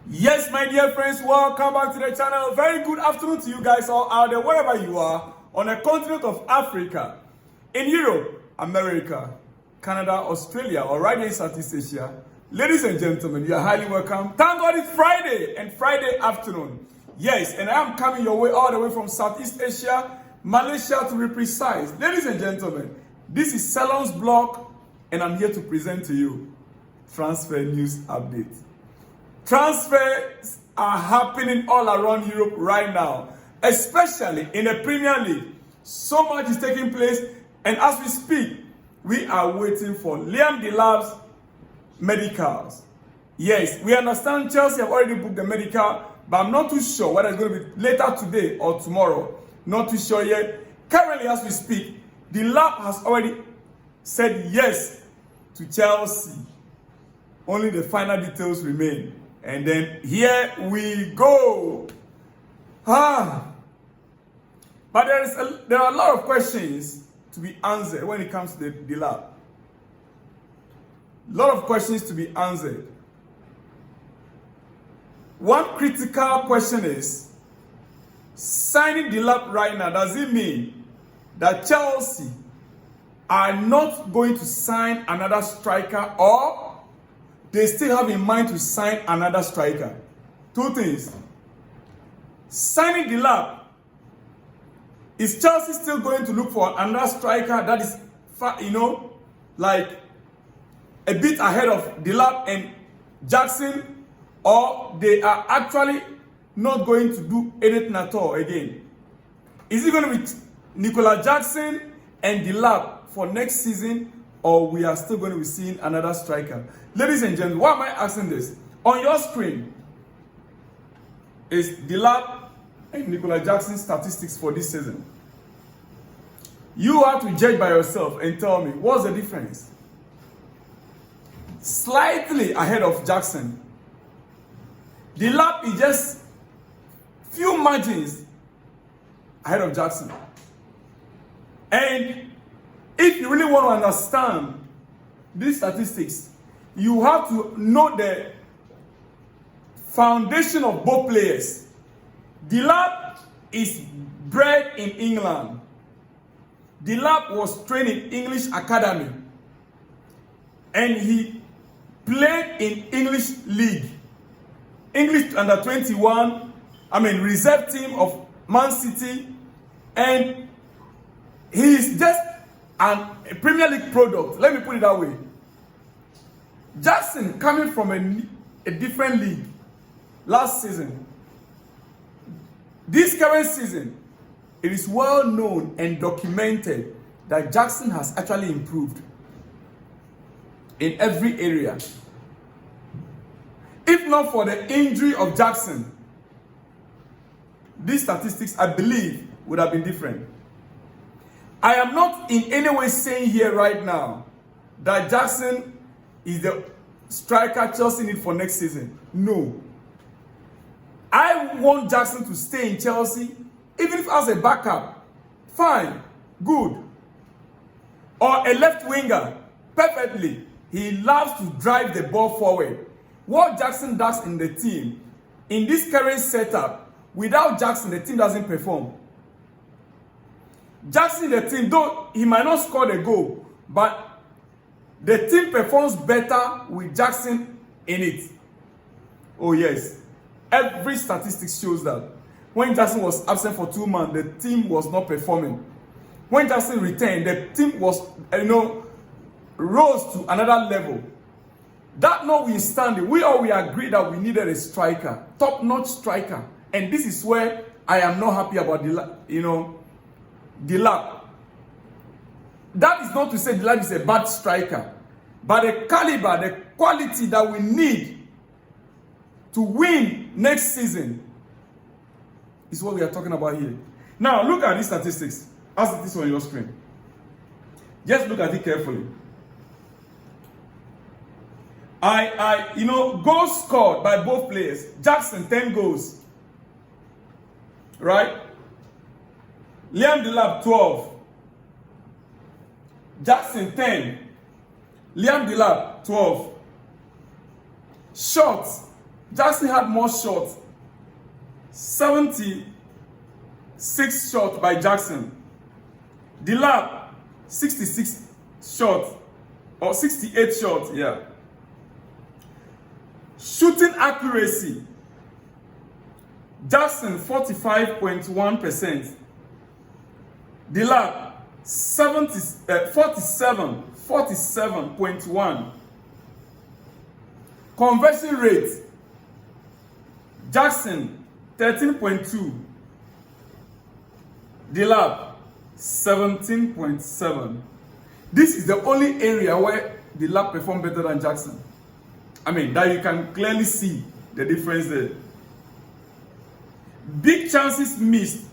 Yes, my dear friends, welcome back to the channel. Very good afternoon to you guys all out there, wherever you are, on the continent of Africa, in Europe, America, Canada, Australia, or right here in Southeast Asia. Ladies and gentlemen, you are highly welcome. Thank God it's Friday and Friday afternoon. Yes, and I am coming your way all the way from Southeast Asia, Malaysia to be precise. Ladies and gentlemen, this is Salon's blog, and I'm here to present to you transfer news update. Transfers are happening all around Europe right now, especially in the Premier League. So much is taking place, and as we speak, we are waiting for Liam Delap's medicals. Yes, we understand Chelsea have already booked the medical, but I'm not too sure whether it's going to be later today or tomorrow. Not too sure yet. Currently, as we speak, Delap has already said yes to Chelsea. Only the final details remain. And then here we go. But there are a lot of questions to be answered when it comes to the Delap. A lot of questions to be answered. One critical question is, signing Delap right now, does it mean that Chelsea are not going to sign another striker, or they still have in mind to sign another striker? Two things. Signing Delap, is Chelsea still going to look for another striker that is, like a bit ahead of Delap and Jackson, or they are actually not going to do anything at all again? Is it going to be Nico Jackson and Delap for next season, or we are still going to be seeing another striker? Ladies and gentlemen, why am I asking this? On your screen is Delap and Nico Jackson's statistics for this season. You have to judge by yourself and tell me, what's the difference? Slightly ahead of Jackson. Delap is just few margins ahead of Jackson. And if you really want to understand these statistics, you have to know the foundation of both players. Delap is bred in England. Delap was trained in English academy, and he played in English league, English under 21, reserve team of Man City, and he is just a Premier League product. Let me put it that way. Jackson, coming from a different league last season, this current season, it is well known and documented that Jackson has actually improved in every area. If not for the injury of Jackson, these statistics, I believe, would have been different. I am not in any way saying here right now that Jackson is the striker Chelsea need for next season. No. I want Jackson to stay in Chelsea, even if as a backup. Fine, good. Or a left winger, perfectly. He loves to drive the ball forward. What Jackson does in the team, in this current setup, without Jackson, the team doesn't perform. Jackson in the team, though he might not score the goal, but the team performs better with Jackson in it. Oh yes, every statistic shows that. When Jackson was absent for 2 months, the team was not performing. When Jackson returned, the team was, rose to another level. That notwithstanding, we agreed that we needed a striker, top-notch striker. And this is where I am not happy about Delap. That is not to say Delap is a bad striker, but the caliber, the quality that we need to win next season is what we are talking about here. Now, look at these statistics as it is on your screen. Just look at it carefully. Goals scored by both players. Jackson, 10 goals. Right? Liam Delap, 12. Jackson, 10. Liam Delap, 12. Shots, Jackson had more shots. 76 shots by Jackson. Delap, 66 shots. Or 68 shots, yeah. Shooting accuracy. Jackson, 45.1%. Delap, 47.1. Conversion rate. Jackson, 13.2. Delap, 17.7. This is the only area where Delap performed better than Jackson. I mean, that you can clearly see the difference there. Big chances missed.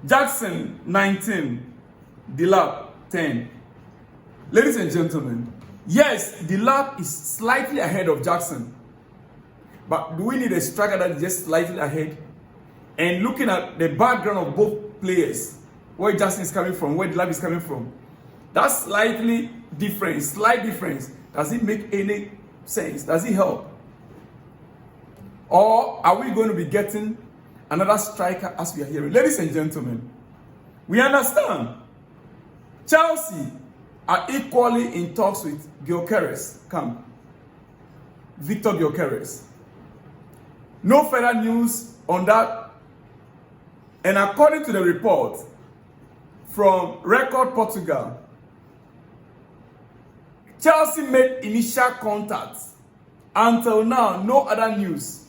Jackson, 19. Delap, 10. Ladies and gentlemen, yes, Delap is slightly ahead of Jackson. But do we need a striker that is just slightly ahead? And looking at the background of both players, where Jackson is coming from, where Delap is coming from, that slight difference, does it make any sense? Does it help? Or are we going to be getting another striker as we are hearing? Ladies and gentlemen, we understand Chelsea are equally in talks with Gyökeres. Victor Gyökeres. No further news on that. And according to the report from Record Portugal, Chelsea made initial contacts. Until now, no other news.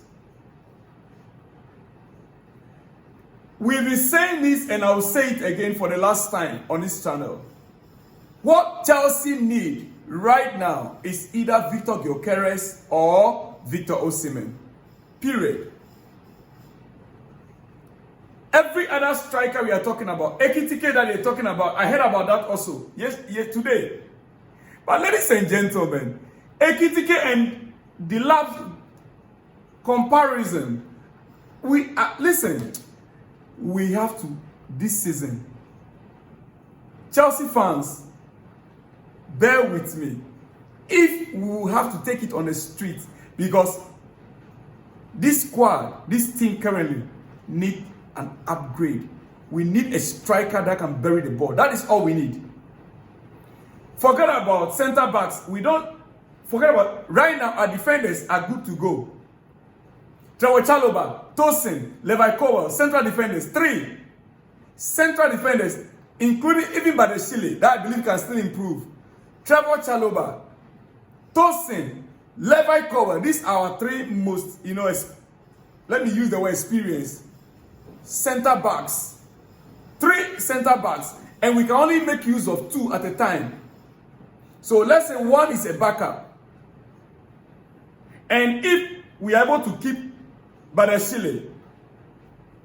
We've been saying this, and I'll say it again for the last time on this channel. What Chelsea need right now is either Victor Gyökeres or Victor Osimhen. Period. Every other striker we are talking about, Ekitike that they're talking about, I heard about that also. Yes, today. But ladies and gentlemen, Ekitike and Delap comparison, listen, we have to, this season, Chelsea fans, bear with me. If we will have to take it on the street, because this squad, this team currently need an upgrade. We need a striker that can bury the ball. That is all we need. Forget about center backs. Forget about, right now our defenders are good to go. Trevor Chalobah, Tosin, Levi Cowell, central defenders, 3 central defenders, including even Badeshile, that I believe can still improve. Trevor Chalobah, Tosin, Levi Cowell, these are our 3 most, let me use the word experience. Center backs. 3 center backs. And we can only make use of 2 at a time. So let's say 1 is a backup. And if we are able to keep Badeshile,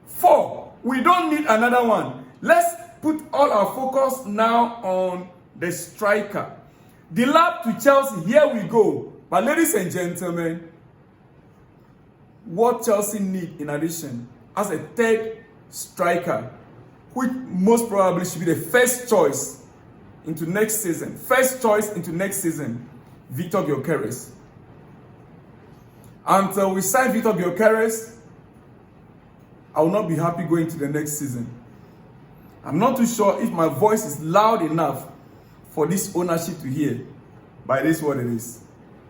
4, we don't need another one. Let's put all our focus now on the striker. Delap to Chelsea, here we go. But ladies and gentlemen, what Chelsea need in addition as a 3rd striker, which most probably should be the first choice into next season. Victor Gyökeres. Until we sign Victor Gyökeres, I will not be happy going to the next season. I'm not too sure if my voice is loud enough for this ownership to hear, but it is what it is.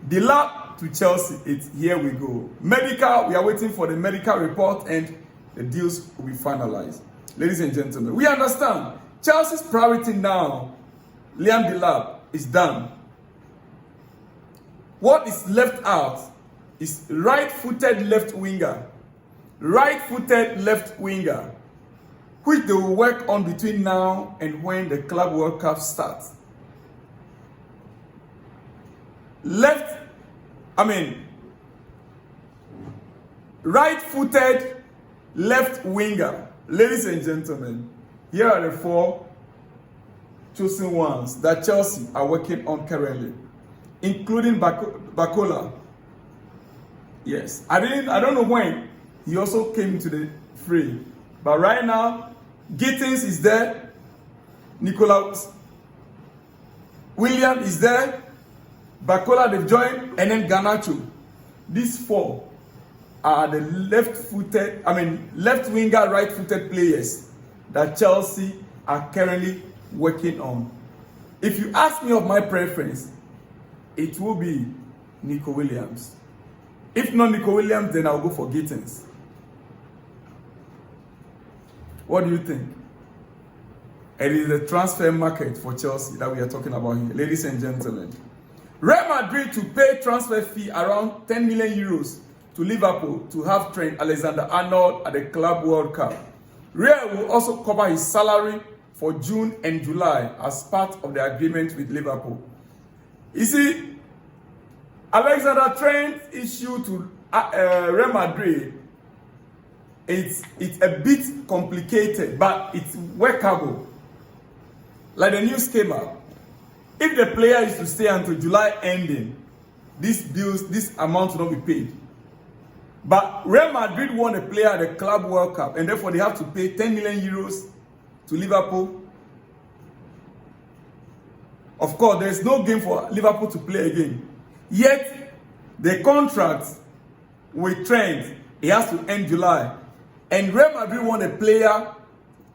Delap to Chelsea, here we go. Medical, we are waiting for the medical report and the deals will be finalized. Ladies and gentlemen, we understand Chelsea's priority now, Liam Delap, is done. What is left out is right-footed left winger, which they will work on between now and when the Club World Cup starts. Right-footed left winger. Ladies and gentlemen, here are the 4 chosen ones that Chelsea are working on currently, including Bakola. Yes, I don't know when he also came to the fray, but right now, Gittins is there, Nicolas William is there, Bakola they've joined, and then Garnacho. these four are the left winger, right-footed players that Chelsea are currently working on. If you ask me of my preference, it will be Nico Williams. If not Nico Williams, then I'll go for Gittins. What do you think? It is the transfer market for Chelsea that we are talking about here, ladies and gentlemen. Real Madrid to pay transfer fee around 10 million euros to Liverpool to have Trent Alexander-Arnold at the Club World Cup. Real will also cover his salary for June and July as part of the agreement with Liverpool. You see, Alexander Trent's issue to Real Madrid, it's a bit complicated, but it's workable. Like the news came out, if the player is to stay until July ending, this amount will not be paid. But Real Madrid won a player at the Club World Cup, and therefore they have to pay 10 million euros to Liverpool. Of course, there is no game for Liverpool to play again. Yet, the contract with Trent, it has to end July. And Real Madrid won a player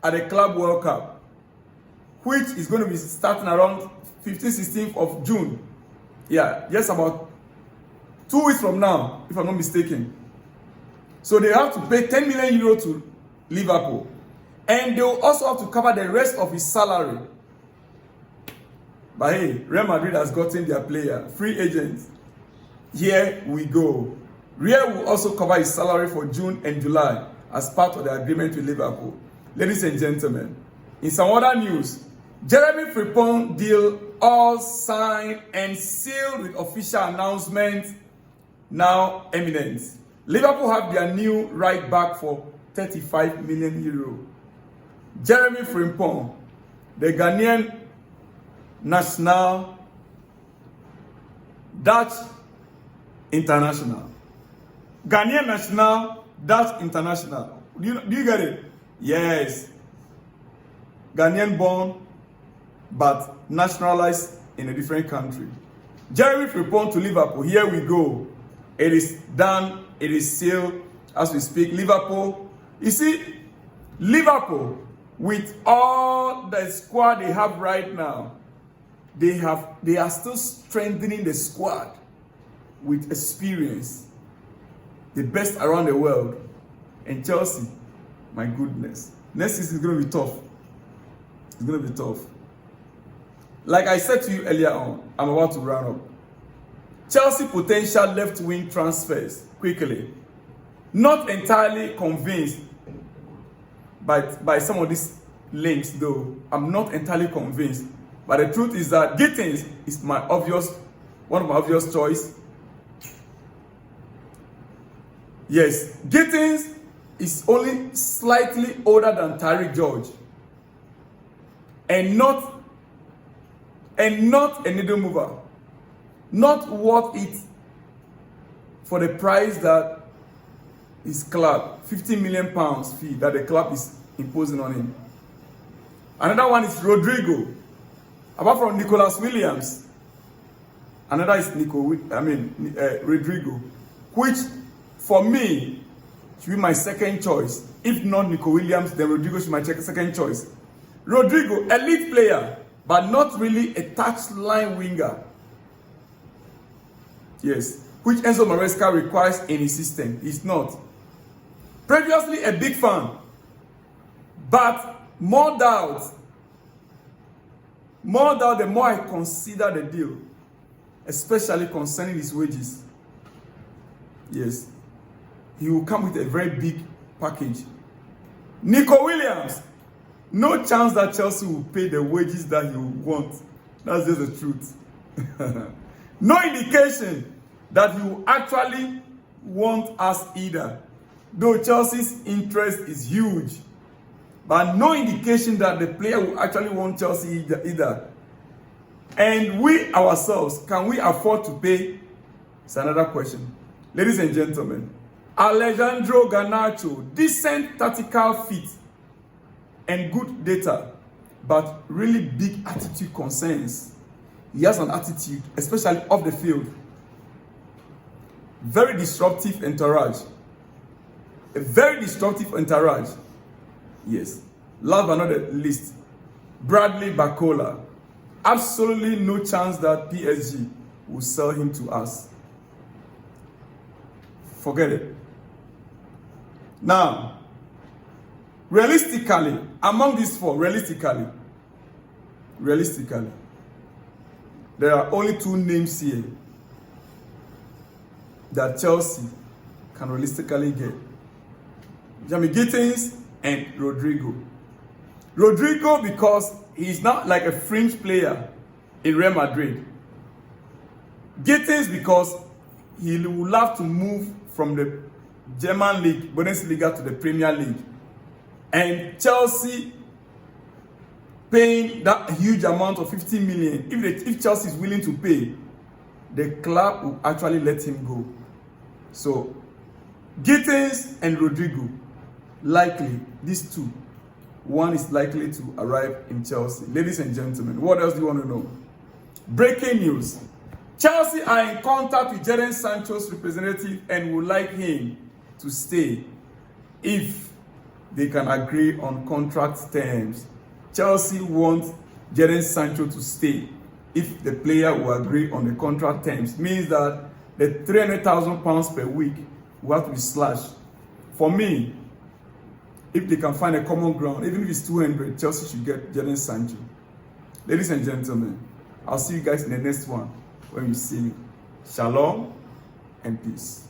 at the Club World Cup, which is going to be starting around 15th, 16th of June. Yeah, just about 2 weeks from now, if I'm not mistaken. So they have to pay 10 million euros to Liverpool. And they will also have to cover the rest of his salary. But hey, Real Madrid has gotten their player, free agent. Here we go. Real will also cover his salary for June and July as part of the agreement with Liverpool. Ladies and gentlemen, in some other news, Jeremy Frimpong deal all signed and sealed with official announcement now imminent. Liverpool have their new right back for 35 million euro. Jeremy Frimpong, the Ghanaian national Dutch international. Ghanaian national Dutch international. Do you get it? Yes. Ghanaian born, but nationalized in a different country. Jeremy Frimpong to Liverpool. Here we go. It is done. It is sealed as we speak. Liverpool. You see, Liverpool, with all the squad they have right now, they are still strengthening the squad with experience. The best around the world. And Chelsea, my goodness. Next season is going to be tough. It's going to be tough. Like I said to you earlier on, I'm about to round up. Chelsea potential left-wing transfers quickly. Not entirely convinced by some of these links, though. I'm not entirely convinced. But the truth is that Gittins is one of my obvious choice. Yes, Gittins is only slightly older than Tyreek George. And not a needle mover. Not worth it for the price that his club, £50 million fee that the club is imposing on him. Another one is Rodrygo. Apart from Nicolas Williams, another is Rodrygo, which for me should be my second choice. If not Nico Williams, then Rodrygo should be my second choice. Rodrygo, elite player, but not really a touchline winger. Yes, which Enzo Maresca requires in his system. He's not. Previously a big fan, but more doubt the more I consider the deal, especially concerning his wages. Yes, he will come with a very big package. Nico Williams, no chance that Chelsea will pay the wages that he want. That's just the truth. No indication that he will actually want us either. Though Chelsea's interest is huge. But no indication that the player will actually want Chelsea either. And we ourselves, can we afford to pay? It's another question. Ladies and gentlemen, Alejandro Garnacho, decent tactical fit and good data, but really big attitude concerns. He has an attitude, especially off the field. Very disruptive entourage. A very disruptive entourage. Yes. Last but not the least, Bradley Barcola. Absolutely no chance that PSG will sell him to us. Forget it. Now, realistically, among these four, realistically, there are only two names here that Chelsea can realistically get. Jamie Gittins and Rodrygo. Rodrygo because he's not like a fringe player in Real Madrid. Gittins because he will have to move from the German league, Bundesliga, to the Premier League. And Chelsea paying that huge amount of 50 million, if Chelsea is willing to pay, the club will actually let him go. So, Gittins and Rodrygo, likely, these two, one is likely to arrive in Chelsea. Ladies and gentlemen, what else do you want to know? Breaking news. Chelsea are in contact with Jadon Sancho's representative and would like him to stay if they can agree on contract terms. Chelsea wants Jadon Sancho to stay if the player will agree on the contract terms. Means that the £300,000 per week will have to be slashed. For me, if they can find a common ground, even if it's 200, Chelsea should get Jadon Sancho. Ladies and gentlemen, I'll see you guys in the next one when we see you. Shalom and peace.